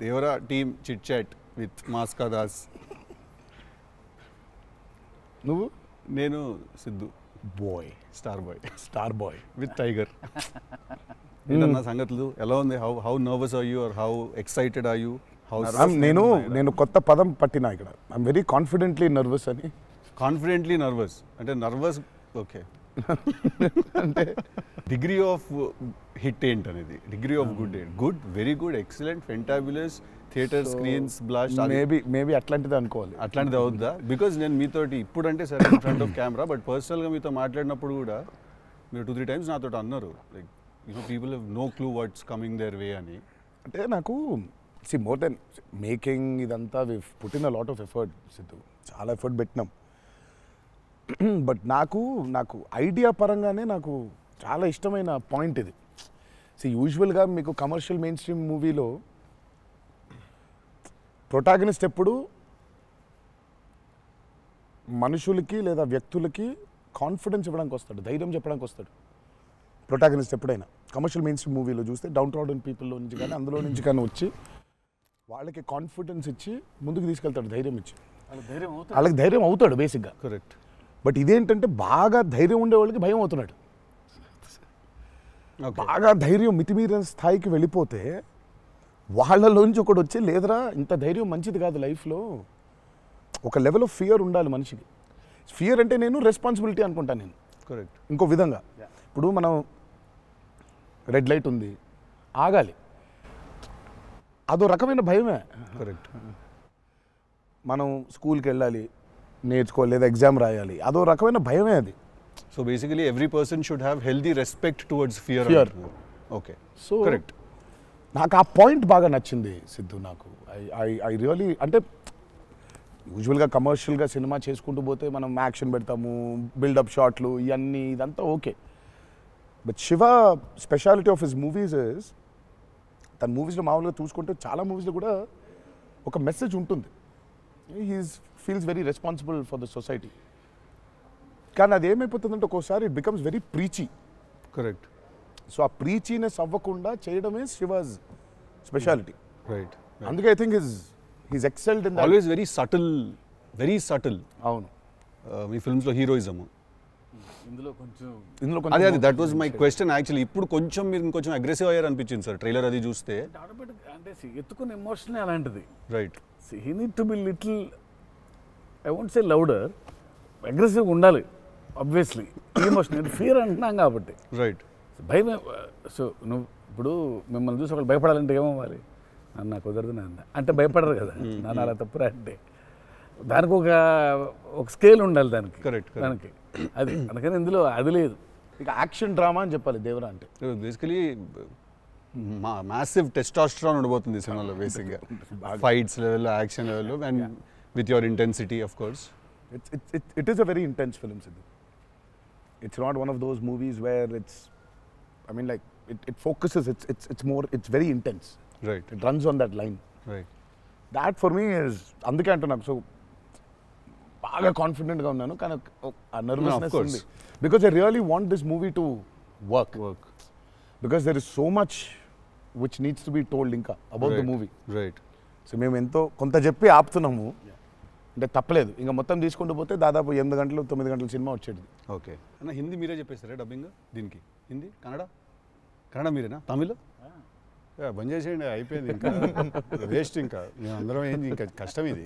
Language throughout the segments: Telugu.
Devara team chit chat with Mass ka Das. నువ్వు? నేను Siddhu boy, star boy with tiger. ఏంటన్నా సంగతులు ఎలా ఉంది? How nervous are you or how excited are you? నేను కొత్త పదం పట్టినా ఇక్కడ. ఐఎమ్ వెరీ కాన్ఫిడెంట్లీ నర్వస్ అని. కాన్ఫిడెంట్లీ నర్వస్ అంటే నర్వస్ ఓకే. అంటే డిగ్రీ ఆఫ్ హిట్ ఏంటనేది, డిగ్రీ ఆఫ్ గుడ్ ఏంటి? Good, very good, excellent, fantabulous, theatre screens blast. Maybe అట్లాంటిది అనుకోవాలి. అట్లాంటిది అవుద్దా? బికాజ్ నేను మీతోటి ఇప్పుడు అంటే సరే in front of camera, but పర్సనల్గా మీతో మాట్లాడినప్పుడు కూడా మీరు 2-3 times నాతో అన్నారు like people have no clue what's coming their way అని. అంటే నాకు మోర్ దెన్ మేకింగ్ ఇదంతా we put in a lot of effort Siddhu, చాలా ఎఫర్ట్ పెట్టినాం. బట్ నాకు ఐడియా పరంగానే నాకు చాలా ఇష్టమైన పాయింట్ ఇది. యూజువల్గా మీకు కమర్షియల్ మెయిన్ స్ట్రీమ్ మూవీలో ప్రొటాగనిస్ట్ ఎప్పుడు మనుషులకి లేదా వ్యక్తులకి కాన్ఫిడెన్స్ ఇవ్వడానికి వస్తాడు, ధైర్యం చెప్పడానికి వస్తాడు ప్రొటాగనిస్ట్ ఎప్పుడైనా. కమర్షియల్ మెయిన్ స్ట్రీమ్ మూవీలో చూస్తే డౌన్ ట్రాడన్ పీపుల్లో నుంచి కానీ అందులో నుంచి కానీ వచ్చి వాళ్ళకి కాన్ఫిడెన్స్ ఇచ్చి ముందుకు తీసుకెళ్తాడు, ధైర్యం ఇచ్చి. వాళ్ళకి ధైర్యం అవుతాడు బేసిక్గా. కరెక్ట్. బట్ ఇదేంటంటే బాగా ధైర్యం ఉండే వాళ్ళకి భయం అవుతున్నాడు. బాగా ధైర్యం మితిమీరిన స్థాయికి వెళ్ళిపోతే వాళ్ళలోంచి ఒకటి వచ్చి లేదరా ఇంత ధైర్యం మంచిది కాదు లైఫ్లో, ఒక లెవెల్ ఆఫ్ ఫియర్ ఉండాలి మనిషికి. ఫియర్ అంటే నేను రెస్పాన్సిబిలిటీ అనుకుంటాను నేను. కరెక్ట్. ఇంకో విధంగా ఇప్పుడు మనం రెడ్ లైట్ ఉంది, ఆగాలి, అదో రకమైన భయమే. కరెక్ట్. మనం స్కూల్కి వెళ్ళాలి, నేర్చుకోవాలి, లేదా ఎగ్జామ్ రాయాలి, అదో రకమైన భయమే అది. So basically every person should have healthy respect towards fear. Okay. So correct. నాకు ఆ పాయింట్ బాగా నచ్చింది సిద్ధు. నాకు ఐ రియలీ అంటే యూజువల్గా కమర్షియల్గా సినిమా చేసుకుంటూ పోతే మనం యాక్షన్ పెడతాము, బిల్డప్ షాట్లు, ఇవన్నీ ఇదంతా okay. But Shiva speciality of his movies is, తన మూవీస్లో మామూలుగా చూసుకుంటే చాలా మూవీస్లో కూడా ఒక మెసేజ్ ఉంటుంది. Feels very responsible for the society. కానీ అది ఏమైపోతుందంటే ఒక్కోసారి it becomes very preachy. Correct. So ఆ ప్రీచీనెస్ అవ్వకుండా చేయడమే శివాజ్ స్పెషాలిటీ. రైట్. అందుకే I think he's excelled in always very subtle. అవును. మీ ఫిల్మ్స్లో హీరోయిజం ఇందులో కొంచెం అదే that was my question actually. ఇప్పుడు కొంచెం మీరు ఇంకొంచెం అగ్రెసివ్ అయ్యారు అనిపించింది సార్ ట్రైలర్ అది చూస్తే. అంటే ఎత్తుకున్న ఎమోషన్ అలాంటిది. Right. He need to be little, I won't say louder, అగ్రెసివ్గా ఉండాలి ఆబ్వియస్లీ. ఎమోషన్ ఫియర్ అంటున్నాం కాబట్టి. రైట్. భయం. సో నువ్వు ఇప్పుడు మిమ్మల్ని చూసి ఒకళ్ళు భయపడాలంటే ఏమవ్వాలి? నాకు కుదరదు నాన్న అంటే భయపడరు కదా. నాన్న అలా తప్పురా అంటే దానికి ఒక స్కేల్ ఉండాలి దానికి. కరెక్ట్. దానికి అది అందుకని ఇందులో అది లేదు. ఇక యాక్షన్ డ్రామా అని చెప్పాలి దేవరా అంటే. బేసికలీ మ్యాసివ్ టెస్టాస్టెరాన్ ఉండబోతుంది సినిమాలో బేసిక్గా. ఫైట్స్ లెవెల్లో, యాక్షన్ లెవెల్లో, and with your intensity of course. It is a very intense film, Sidhu. It's not one of those movies where it's, I mean, like it focuses. It's very intense. Right. It runs on that line. Right. That for me is అందుకే అంటున్నాను. సో బాగా కాన్ఫిడెంట్గా ఉన్నాను, కానీ ఆ నర్వస్నెస్ ఉంది. Because I really want this movie to work. Because there is so much which needs to be told ఇంకా about the movie. Right. So మేము ఎంతో కొంత చెప్పి ఆపుతున్నాము అంటే తప్పలేదు. ఇంకా మొత్తం తీసుకుంటూ పోతే దాదాపు 8 గంటలు 9 గంటల సినిమా వచ్చేది. ఓకే అన్న, హిందీ మీరే చెప్పేస్తారా డబ్బింగ్ దీనికి? హిందీ, కన్నడ మీరేనా? తమిళ్ బంద్ చేసేయండి, అయిపోయింది ఇంకా వేస్ట్. ఇంకా మేము అందరం ఏంది, ఇంకా కష్టం ఇది.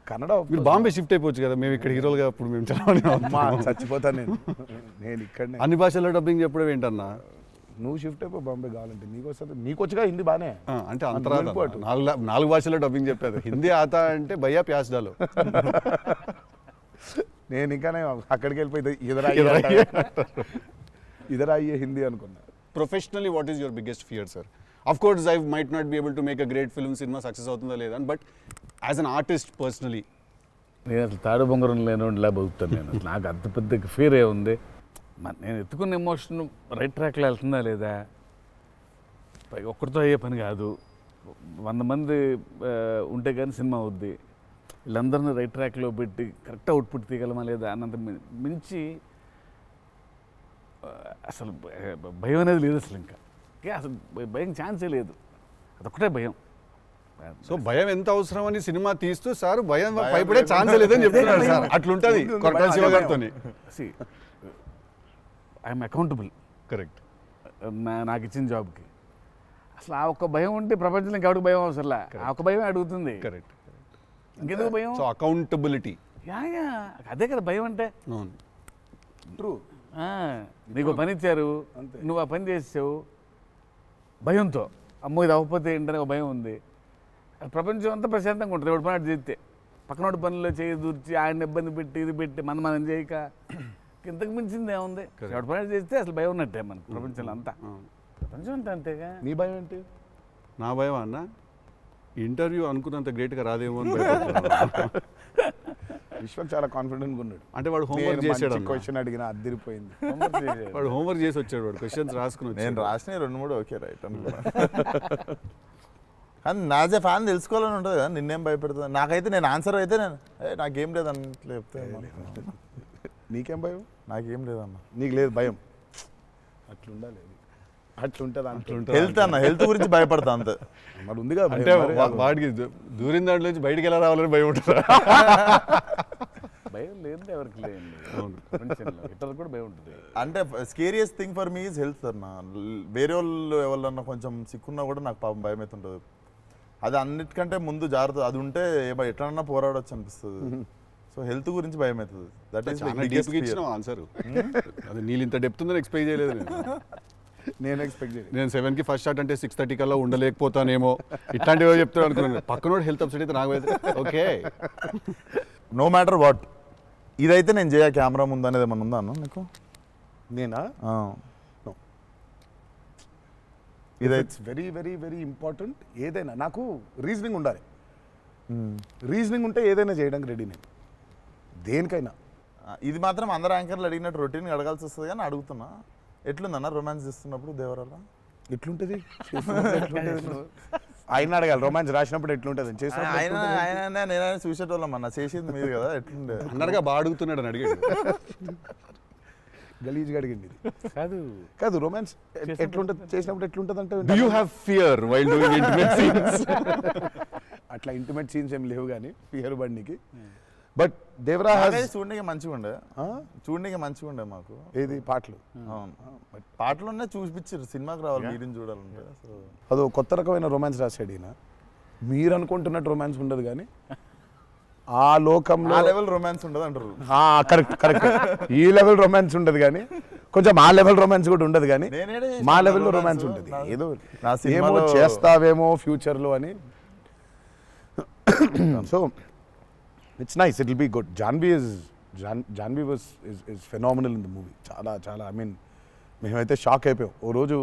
కన్నడ మీరు బాంబే షిఫ్ట్ అయిపోవచ్చు కదా, మేము ఇక్కడ హీరోలుగా అప్పుడు మేము చచ్చిపోతాను నేను ఇక్కడనే. అన్ని భాషల్లో డబ్బింగ్ చెప్పడం ఏంటన్నా? నువ్వు షిఫ్ట్ అయిపో బాంబే కావాలంటే, నీకు వస్తుంది, నీకు వచ్చుగా హిందీ బాగానే. అంటే అంతరా 4 భాషల్లో డబ్బింగ్ చెప్పారు. హిందీ ఆతా అంటే భయ్యా ప్యాస్ డాలో. నేను ఇంకానే అక్కడికి వెళ్ళిపోయి ఇదరా అయ్యే హిందీ అనుకున్నా. Professionally what is your biggest fear sir? Of course I might not be able to make a great film, cinema success అవుతుందా లేదా, but as an artist personally నేను అసలు తాడు బొంగరం లేనిలా బతుకుతాను నేను. నాకు అంత పెద్ద ఫియర్ ఏముంది? నేను ఎత్తుకున్న ఎమోషన్ రైట్ ట్రాక్లో వెళ్తుందా లేదా? ఒక్కరితో అయ్యే పని కాదు, 100 మంది ఉంటే కానీ సినిమా అవుద్ది. వీళ్ళందరినీ రైట్ ట్రాక్లో పెట్టి కరెక్ట్ అవుట్పుట్ తీయగలమా లేదా అన్నంత మించి అసలు భయం అనేది లేదు అసలు. ఇంకా అసలు భయం ఛాన్సే లేదు. అదొక్కటే భయం. సో భయం ఎంత అవసరం అని సినిమా తీస్తూ సార్ భయం భయపడే ఛాన్స్ లేదని చెప్తున్నాడు సార్. అట్లుంటది కొరటాల శివ గారితో. I'm accountable. కరెక్ట్. నాకు ఇచ్చిన జాబ్కి అసలు ఆ ఒక్క భయం ఉంటే ప్రపంచంలో ఇంకెవరికి భయం అవసరంలా. ఆ ఒక్క భయం అడుగుతుంది. కరెక్ట్. ఇంకెందుకు భయం? So accountability. యా అదే కదా భయం అంటే. అవును. ట్రూ. నీకు పని ఇచ్చారు, నువ్వు ఆ పని చేసావు భయంతో, అమ్మో ఇది అవ్వకపోతే ఏంటనే ఒక భయం ఉంది. ప్రపంచం అంతా ప్రశాంతంగా ఉంటుంది ఎవరి పని చేస్తే. పక్కనోటి పనుల్లో చేయి దూర్చి ఆయన ఇబ్బంది పెట్టి ఇది పెట్టి మనం చేయక ఇంతకు మించింది ఏముంది? ఎవరి పని చేస్తే అసలు భయం ఉన్నట్టే మనకు ప్రపంచంలో అంతా. ప్రపంచం అంతా అంతేగా. నీ భయం ఏంటి? నా భయం అన్న ఇంటర్వ్యూ అనుకున్నంత గ్రేట్గా రాదేమో అని భయపడుతున్నాను. విశ్వక్ చాలా కాన్ఫిడెంట్గా ఉన్నాడు. అంటే వాడు హోంవర్క్ చేసాడు. క్వశ్చన్ అడిగిన అదిరిపోయింది. వాడు హోంవర్క్ చేసి వచ్చాడు. వాడు క్వశ్చన్స్ రాసుకుని వచ్చాడు. నేను రాసిన 2-3 ఓకే రైట్ అనుకున్నా. కానీ నాజ్ ఏ ఫ్యాన్ తెలుసుకోవాలని ఉంటుంది కదా, నిన్నేం భయపెడుతుంది. నాకైతే నేను ఆన్సర్ అయితే నాకేం లేదన్న చెప్తే. నీకేం భయం? నాకేం లేదన్న. నీకు లేదు భయం? అట్లుండాలి. అట్లుంటుంది. హెల్త్ అన్న, హెల్త్ గురించి భయపడతా అంతే. మరి ఉంది కదా. అంటే వాడికి దూరిన దాంట్లో నుంచి బయటికి ఎలా రావాలని భయం ఉంటుంది. భయం లేదు ఎవరికి లేదు. ఇతరులకు కూడా భయం ఉంటుంది. అంటే scariest thing for me is health అన్న. వేరే వాళ్ళు ఎవరన్నా కొంచెం సిక్కున్నా కూడా నాకు పాపం భయం అవుతుంటుంది. అది అన్నిటికంటే ముందు జాగ్రత్త. అది ఉంటే ఎట్లన్నా పోరాడొచ్చు అనిపిస్తుంది. సో హెల్త్ గురించి భయం అవుతుంది. That is answer. అది నీళ్ళు ఇంత డెప్త్ ఉందని ఎక్స్పెక్ట్ చేయలేదు నేను ఎక్స్పెక్ట్ చేయలేదు. నేను 7కి ఫస్ట్ షాట్ అంటే 6:30 కల్లా ఉండలేకపోతానేమో ఇట్లాంటివి చెప్తాను అనుకున్నాను. పక్కనోడు హెల్త్ అప్సెట్ అయితే నాకు ఓకే. నో మ్యాటర్ వాట్ ఇదైతే నేను చేయ కెమెరా ముందు అనేది ఏమన్నా ఉందా అన్న నీకు? నేనా? ఇదైతే వెరీ వెరీ వెరీ ఇంపార్టెంట్. ఏదైనా నాకు రీజనింగ్ ఉండాలి. రీజనింగ్ ఉంటే ఏదైనా చేయడానికి రెడీ నేను, దేనికైనా. ఇది మాత్రం అందరు యాంకర్లు అడిగినట్టు రొటీన్ అడగాల్సి వస్తుంది. కానీ అడుగుతున్నా, ఎట్లుందన్న రొమాన్స్ చేస్తున్నప్పుడు దేవరాల? ఎట్లుంటుంది? ఆయన అడగాలి. రొమాన్స్ రాసినప్పుడు ఎట్లుంటుంది? ఆయన నేనైనా చూసేటోళ్ళం అన్న, చేసింది మీరు కదా, ఎట్లుండే అన్నట్టుగా బాగా అడుగుతున్నాడు అని అడిగాడు. గలీజ్గా అడిగింది. కాదు కాదు రొమాన్స్ ఎట్లుంటుంది చేసినప్పుడు ఎట్లుంటుంది అంటే, Do you have fear while doing intimate scenes? అట్లా ఇంటిమేట్ సీన్స్ ఏం లేవు కానీ ఫియర్ బండికి. బట్ దేవరా చూడడానికి మంచిగా ఉండే, చూడడానికి మంచిగా ఉండే మాకు. ఏది పాటలు? అవును, పాటలున్నా చూపించారు. సినిమాకి రావాలి మీరిని చూడాలంటే. సో అదో కొత్త రకమైన రొమాన్స్ రాశాడు ఈయన. మీరు అనుకుంటున్నట్టు రొమాన్స్ ఉండదు కానీ ఆ లోకంలో ఆ లెవెల్ రొమాన్స్ ఉండదు అంటారు. Correct correct. ఈ లెవెల్ రొమాన్స్ ఉండదు కానీ కొంచెం ఆ లెవెల్ రొమాన్స్ కూడా ఉండదు కానీ మా లెవెల్లో రొమాన్స్ ఉంటుంది. ఏదో ఏమో చేస్తావేమో ఫ్యూచర్లో అని. So it's nice, it will be good. Janhvi is phenomenal in the movie. చాలా చాలా ఐ మీన్ మేమైతే షాక్ అయిపోయాం. ఓ రోజు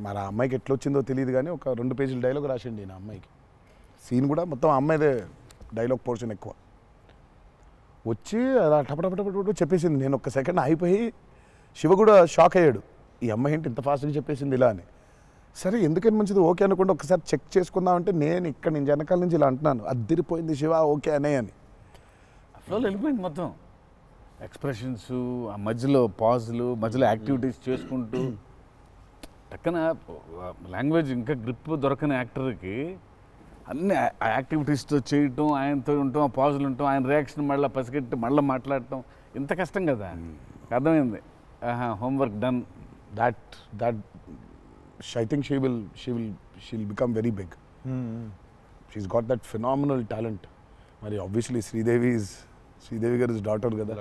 మరి ఆ అమ్మాయికి ఎట్లా వచ్చిందో తెలియదు కానీ ఒక 2 పేజీల డైలాగ్ రాసిండి నా అమ్మాయికి. సీన్ కూడా మొత్తం అమ్మాయిదే డైలాగ్ పోర్షన్ ఎక్కువ. వచ్చి అలా టపటపటపట చెప్పేసింది. నేను ఒక్క సెకండ్ అయిపోయి శివ కూడా షాక్ అయ్యాడు. ఈ అమ్మాయి ఏంటి ఇంత ఫాస్ట్గా చెప్పేసింది ఇలా అని. సరే ఎందుకని మంచిది ఓకే అనుకుంటే ఒకసారి చెక్ చేసుకుందామంటే నేను వెనకాల నుంచి ఇలా అంటున్నాను, అద్దిరిపోయింది శివ ఓకే అనే అని. ఫ్లోలో వెళ్ళిపోయింది మొత్తం. ఎక్స్ప్రెషన్స్, ఆ మధ్యలో పాజులు, మధ్యలో యాక్టివిటీస్ చేసుకుంటూ టక్కన లాంగ్వేజ్ ఇంకా గ్రిప్ దొరకని యాక్టర్కి అన్ని ఆ యాక్టివిటీస్తో చేయటం, ఆయనతో ఉండటం, ఆ పాజులు ఉండటం, ఆయన రియాక్షన్ మళ్ళీ పసిగట్టి మళ్ళీ మాట్లాడటం ఇంత కష్టం కదా. అర్థమైంది. Homework done. That I think she'll become very big. She's got that phenomenal talent. మరి obviously శ్రీదేవి గారి డాటర్ కదా,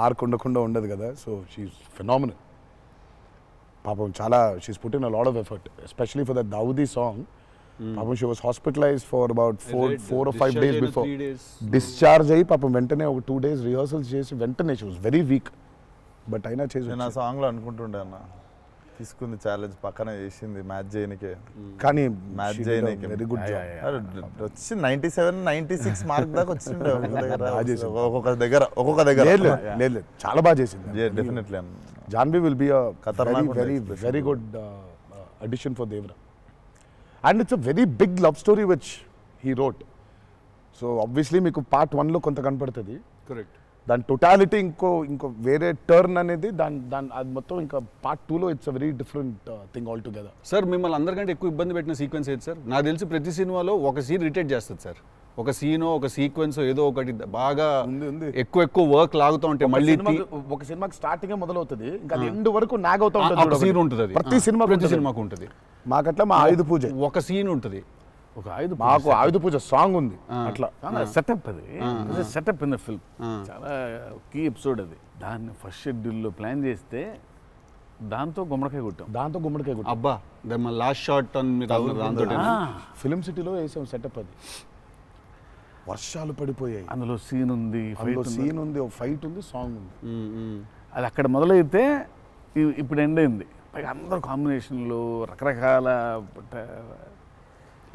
ఆర్క్ ఉండకుండా ఉండదు కదా. So she's phenomenal. పాపం చాలా she's put in a lot of effort, especially for that Daavudi song. పాపం she was hospitalized for about 4 or 5 days before. Discharge అయ్యి పాపం వెంటనే ఒక 2 days రిహర్సల్స్ చేసి వెంటనే she was very weak. But అయినా చేసి నేను ఆ సాంగ్లో అనుకుంటుండే అన్న, తీసుకుంది ఛాలెంజ్ పక్కన చేసింది మ్యాచ్ చేయనికే. కానీ మ్యాచ్ చేయనికే వెరీ గుడ్ జాబ్. వచ్చి 97, 96 మార్క్ దాకా వచ్చిండే ఒక్కొక్క దగ్గర. లేదు చాలా బాగా చేసింది. Definitely Janhvi will be very good addition for Devara. And it's a very big love story which he wrote. So obviously మీకు పార్ట్ 1లో కొంత కనపడుతుంది. కరెక్ట్. దాని టోటాలిటీ ఇంకో వేరే టర్న్ అనేది దాని అది మొత్తం ఇంకా పార్ట్ 2లో it's a very different thing all together. Sir మిమ్మల్ని అందరికంటే ఎక్కువ ఇబ్బంది పెట్టిన సీక్వెన్స్ ఏది సార్? నాకు తెలిసి ప్రతి సినిమాలో ఒక సీన్ రిటేట్ చేస్తుంది సార్. ఒక సీనో ఒక సీక్వెన్స్ ఏదో ఒకటి బాగా ఎక్కువ వర్క్ లాగుతూ ఉంటే మళ్ళీ ఒక సినిమాకి స్టార్టింగ్ మొదలవుతుంది ఇంకా ఎండ్ వరకు నాగవుతూ ఉంటుంది. సీన్ ఉంటుంది, ప్రతి సినిమాకు ఉంటుంది. మాకట్లా మా ఆయుధ పూజ ఒక సీన్ ఉంటుంది, ఒక ఆయుధ మాకు ఆయుధ పూజ సాంగ్ ఉంది. అట్లా సెటప్ అది సెటప్ ఇన్ ద ఫిల్మ్ చాలా కీ ఎపిసోడ్ అది. దాన్ని ఫస్ట్ షెడ్యూల్లో ప్లాన్ చేస్తే దాంతో గుమ్మడికాయ కొట్టాం. అబ్బా లాస్ట్ షాట్ దాంతో ఫిలిం సిటీలో వేసాం సెటప్. అది వర్షాలు పడిపోయాయి, అందులో సీన్ ఉంది, ఫైట్ ఉంది, సాంగ్ ఉంది. అది అక్కడ మొదలైతే ఇప్పుడు ఎండ్ అయింది. పైగా అందరూ కాంబినేషన్లు రకరకాల.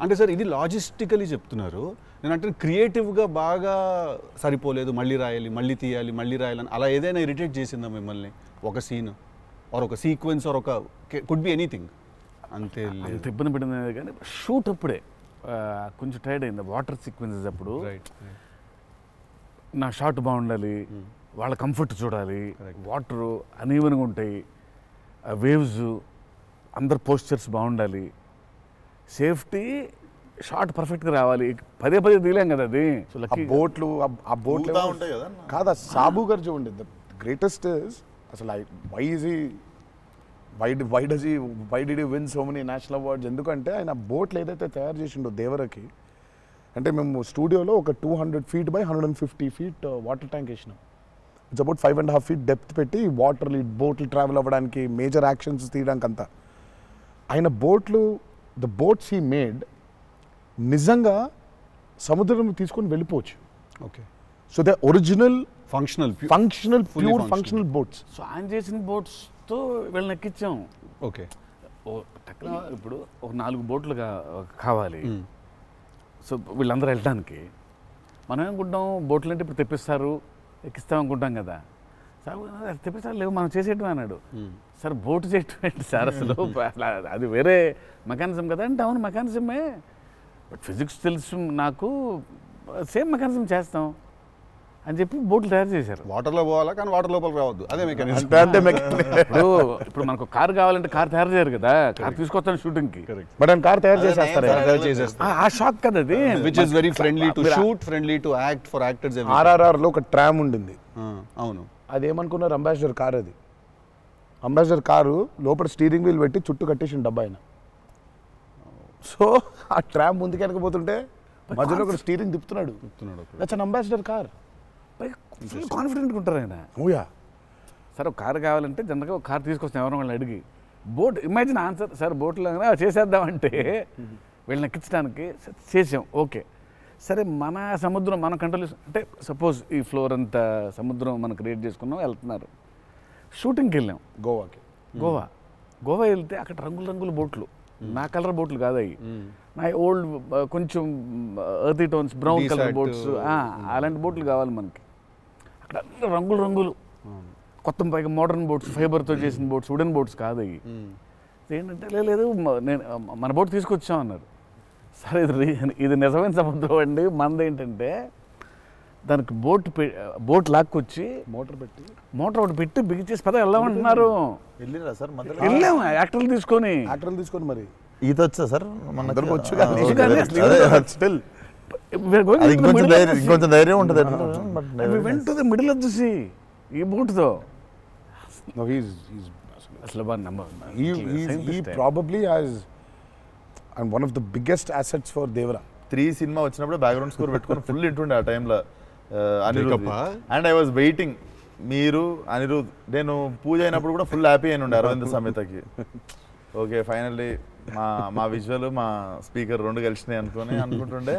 అంటే సార్ ఇది లాజిస్టికలీ చెప్తున్నారు, నేను అంటే క్రియేటివ్గా బాగా సరిపోలేదు, మళ్ళీ రాయాలి, మళ్ళీ తీయాలి, మళ్ళీ రాయాలని అలా ఏదైనా ఇరిటేట్ చేసిందా మిమ్మల్ని? ఒక సీన్ ఆర్ ఒక సీక్వెన్స్ ఆర్ ఒక కుడ్ బి ఎనీథింగ్? అంతే ఇబ్బంది పడింది. కానీ షూట్ అప్పుడే కొంచెం టైర్డ్ అయింది. వాటర్ సీక్వెన్సెస్ అప్పుడు నా షాట్ బాగుండాలి, వాళ్ళ కంఫర్ట్ చూడాలి, వాటరు అనీవెన్గా ఉంటాయి, వేవ్స్, అందరు పోస్చర్స్ బాగుండాలి, సేఫ్టీ షాట్ పర్ఫెక్ట్గా రావాలి. పదే తీలేం కదా అది. బోట్లు ఉంటాయి కదా కాదా? సాబు గారు చూడండి, ద గ్రేటెస్ట్ అసలు why did you win so many national awards? ఎందుకంటే ఆయన బోట్లు ఏదైతే తయారు చేసిండో దేవరకి, అంటే మేము స్టూడియోలో ఒక 200 feet by 150 feet water tank వేసినాం. ఇట్స్ అబౌట్ 5.5 feet డెప్త్ పెట్టి బోట్లు ట్రావెల్ అవ్వడానికి, మేజర్ యాక్షన్స్ తీయడానికి అంతా. ఆయన ద బోట్స్ హీ మేడ్ నిజంగా సముద్రం తీసుకొని వెళ్ళిపోవచ్చు. Okay, so they original functional functional boats. So ఆయన చేసిన బోట్స్తో వీళ్ళని ఎక్కించాం. ఓకే, ఇప్పుడు ఒక 4 బోట్లు కావాలి. సో వీళ్ళందరూ వెళ్ళడానికి మనం ఏమనుకుంటాం, బోట్లు అంటే ఇప్పుడు తెప్పిస్తారు, ఎక్కిస్తాం అనుకుంటాం కదా. సార్ తెప్పిస్తారు, లేవు మనం చేసేయటం అన్నాడు. సార్ బోటు చేయటం ఏంటి సార్ అసలు? అది వేరే మెకానిజం కదా అంటే, అవును మెకానిజమే, బట్ ఫిజిక్స్ తెలుసు నాకు, సేమ్ మెకానిజం చేస్తాం అని చెప్పి బోట్లు తయారు చేశారు. వాటర్లో పోవాలా కానీ వాటర్ లోపలికి రావద్దు, అదే మెకానిజం. ఇప్పుడు మనకు కార్ కావాలంటే కార్ తయారు చేయరు కదా, కార్ తీసుకొస్తాను షూటింగ్కి, బట్ ఆయన కార్ తయారు చేసేస్తారు. ఆ షాక్ కదా అది, which is very friendly to shoot, friendly to act for actors. RRRలో ఒక ట్రామ్ ఉండింది. అవును, అదేమనుకున్నారు, అంబాసిడర్ కార్. అది అంబాసిడర్ కారు లోపల స్టీరింగ్ వీల్ పెట్టి చుట్టూ కట్టేసిన డబ్బా ఆయన. సో ఆ ట్రామ్ ముందుకు వెనకపోతుంటే మధ్యలో ఒక స్టీరింగ్ తిప్పుతున్నాడు. That's an Ambassador car. Full కాన్ఫిడెంట్గా ఉంటారు ఆయన. ఓయా, సార్ ఒక కార్ కావాలంటే జనరల్గా ఒక కార్ తీసుకొస్తాం ఎవరైనా వాళ్ళని అడిగి. బోట్ ఇమాజిన్ ఆన్సర్, సార్ బోట్లో చేసేద్దామంటే వీళ్ళని ఎక్కించడానికి చేసాం. ఓకే, సరే మన సముద్రం మన కంట్రోల్ అంటే సపోజ్ ఈ ఫ్లోర్ అంతా సముద్రం మనం క్రియేట్ చేసుకున్నాం, వెళ్తున్నారు. షూటింగ్కి వెళ్ళాం గోవా వెళ్తే అక్కడ రంగుల బోట్లు, నా కలర్ బోట్లు కాదు అవి, నా ఓల్డ్ కొంచెం ఎర్తీ టోన్స్ బ్రౌన్ కలర్ బోట్స్, అలాంటి బోట్లు కావాలి మనకి. అక్కడ రంగులు కొత్త పైగా మోడర్న్ బోట్స్, ఫైబర్తో చేసిన బోట్స్, వుడెన్ బోట్స్ కాదు అవి. ఏంటంటే లేదు నేను మన బోట్ తీసుకొచ్చాం అన్నారు. సరే ఇది నిజమైన సముద్రం అండి, మనది ఏంటంటే దానికి బోట్ లాక్కొచ్చి మోటార్ ఒకటి పెట్టి బిగించేసి పద వెళ్దామంటున్నారు. వెళ్ళాము యాక్టర్లు తీసుకొని మరి ఈత వచ్చా సార్? ఇంకొంచెం ధైర్యం ఉంటుంది. వెంట మిడిల్ ఆఫ్ ది సీ ఈ బోట్తో అసలు probably as and one of the biggest assets for Devara. 3 cinema వచ్చినప్పుడు బ్యాక్గ్రౌండ్ స్కోర్ పెట్టుకొని ఫుల్ ఇంటుండే ఆ టైంలో. అండ్ ఐ వాజ్ వెయిటింగ్, మీరు అనిరుద్ నేను పూజ అయినప్పుడు కూడా ఫుల్ హ్యాపీ అయిన ఉండే అరవింద్ సమేతకి. ఓకే ఫైనల్లీ మా విజువల్ మా స్పీకర్ 2 కలిసినాయి అనుకుంటుండే.